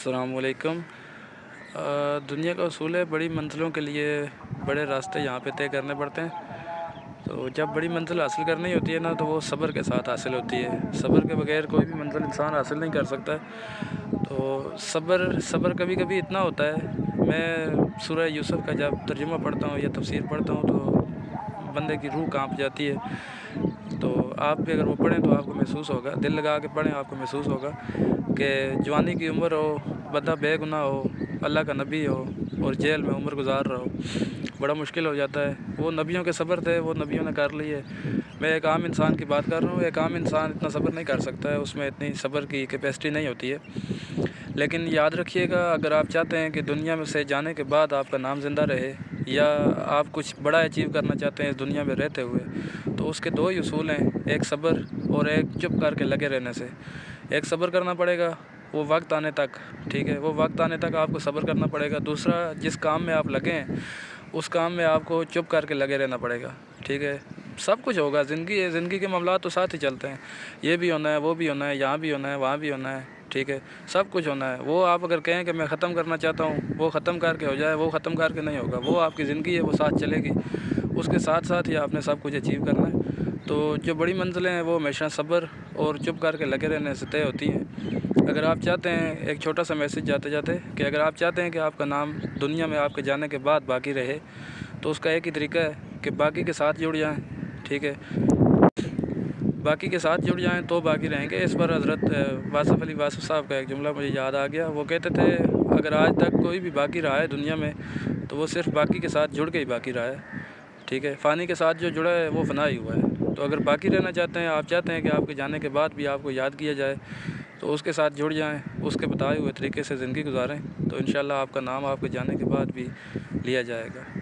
السلام علیکم۔ دنیا کا اصول ہے بڑی منزلوں کے لیے بڑے راستے یہاں پہ طے کرنے پڑتے ہیں۔ تو جب بڑی منزل حاصل کرنی ہوتی ہے نا تو وہ صبر کے ساتھ حاصل ہوتی ہے۔ صبر کے بغیر کوئی بھی منزل انسان حاصل نہیں کر سکتا ہے۔ تو صبر کبھی کبھی اتنا ہوتا ہے، میں سورہ یوسف کا جب ترجمہ پڑھتا ہوں یا تفسیر پڑھتا ہوں تو بندے کی روح کانپ جاتی ہے۔ تو آپ بھی اگر وہ پڑھیں تو آپ کو محسوس ہوگا، دل لگا کے پڑھیں، آپ کو محسوس ہوگا کہ جوانی کی عمر ہو، بندہ بے گناہ ہو، اللہ کا نبی ہو اور جیل میں عمر گزار رہا ہو، بڑا مشکل ہو جاتا ہے۔ وہ نبیوں کے صبر تھے، وہ نبیوں نے کر لیے۔ میں ایک عام انسان کی بات کر رہا ہوں، ایک عام انسان اتنا صبر نہیں کر سکتا ہے، اس میں اتنی صبر کی کیپیسٹی نہیں ہوتی ہے۔ لیکن یاد رکھیے گا، اگر آپ چاہتے ہیں کہ دنیا میں سے جانے کے بعد آپ کا نام زندہ رہے، یا آپ کچھ بڑا اچیو کرنا چاہتے ہیں اس دنیا میں رہتے ہوئے، تو اس کے دو ہی اصول ہیں، ایک صبر اور ایک چپ کر کے لگے رہنے سے۔ ایک صبر کرنا پڑے گا وہ وقت آنے تک، ٹھیک ہے، وہ وقت آنے تک آپ کو صبر کرنا پڑے گا۔ دوسرا، جس کام میں آپ لگے ہیں اس کام میں آپ کو چپ کر کے لگے رہنا پڑے گا، ٹھیک ہے۔ سب کچھ ہوگا، زندگی ہے، زندگی کے معاملات تو ساتھ ہی چلتے ہیں، یہ بھی ہونا ہے، وہ بھی ہونا ہے، یہاں بھی ہونا ہے، وہاں بھی ہونا ہے، ٹھیک ہے، سب کچھ ہونا ہے۔ وہ آپ اگر کہیں کہ میں ختم کرنا چاہتا ہوں، وہ ختم کر کے ہو جائے، وہ ختم کر کے نہیں ہوگا، وہ آپ کی زندگی ہے، وہ ساتھ چلے گی، اس کے ساتھ ساتھ ہی آپ نے سب کچھ اچیو کرنا ہے۔ تو جو بڑی منزلیں ہیں وہ ہمیشہ صبر اور چپ کر کے لگے رہنے سے طے ہوتی ہیں۔ اگر آپ چاہتے ہیں، ایک چھوٹا سا میسیج جاتے جاتے، کہ اگر آپ چاہتے ہیں کہ آپ کا نام دنیا میں آپ کے جانے کے بعد باقی رہے، تو اس کا ایک ہی طریقہ ہے کہ باقی کے ساتھ جڑ جائیں، ٹھیک ہے، باقی کے ساتھ جڑ جائیں تو باقی رہیں گے۔ اس پر حضرت واصف علی واصف صاحب کا ایک جملہ مجھے یاد آ گیا، وہ کہتے تھے اگر آج تک کوئی بھی باقی رہا ہے دنیا میں تو وہ صرف باقی کے ساتھ جڑ کے ہی باقی رہا ہے، ٹھیک ہے، فانی کے ساتھ جو جڑا ہے وہ فنا ہی ہوا ہے۔ تو اگر باقی رہنا چاہتے ہیں، آپ چاہتے ہیں کہ آپ کے جانے کے بعد بھی آپ کو یاد کیا جائے، تو اس کے ساتھ جڑ جائیں، اس کے بتائے ہوئے طریقے سے زندگی گزاریں، تو انشاءاللہ آپ کا نام آپ کے جانے کے بعد بھی لیا جائے گا۔